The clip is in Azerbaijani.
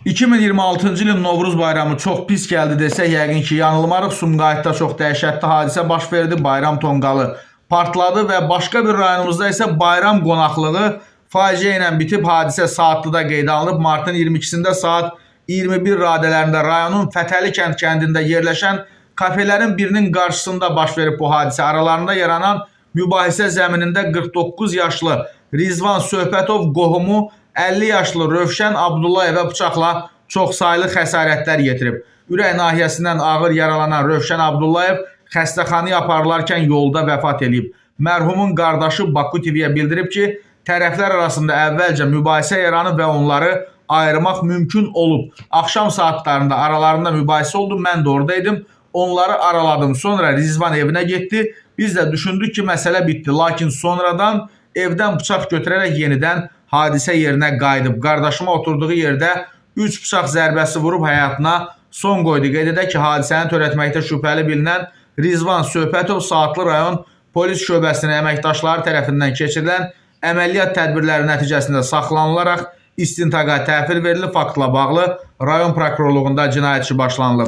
2026-cı ilin Novruz bayramı çox pis gəldi desək, yəqin ki, yanılmarıq. Sumqayıtda çox dəhşətli hadisə baş verdi. Bayram tonqalı partladı və başqa bir rayonumuzda isə bayram qonaqlığı faciə ilə bitib. Hadisə saatlıda qeydə alınıb. Martın 22-sində saat 21 radələrində rayonun Fətəli kəndində yerləşən kafelerin birinin qarşısında baş verib bu hadisə. Aralarında yaranan mübahisə zəminində 49 yaşlı Rizvan Söhbətov qohumu 50 yaşlı Rövşən Abdullayevə bıçaqla çoxsaylı xəsarətlər yetirib. Ürək nahiyəsindən ağır yaralanan Rövşən Abdullayev xəstəxanaya aparılarkən yolda vəfat edib. Mərhumun qardaşı Baku TV-yə bildirib ki, tərəflər arasında əvvəlcə mübahisə yaranıb və onları ayırmaq mümkün olub. Axşam saatlarında aralarında mübahisə oldu. Mən də oradaydım. Onları araladım. Sonra Rizvan evinə getdi. Biz də düşündük ki, məsələ bitdi. Lakin sonradan evdən bıçaq götürərək yenidən hadisə yerinə qayıdıb. Qardaşıma oturduğu yerdə 3 bıçaq zərbəsi vurub həyatına son qoydu. Qeyd edək ki, hadisəni törətməkdə şübhəli bilinən Rizvan Söhbətov Saatlı rayon polis şöbəsinin əməkdaşları tərəfindən keçirilən əməliyyat tədbirləri nəticəsində saxlanılaraq istintaqa təhvil verilib. Faktla bağlı rayon prokurorluğunda cinayət işi başlanılıb.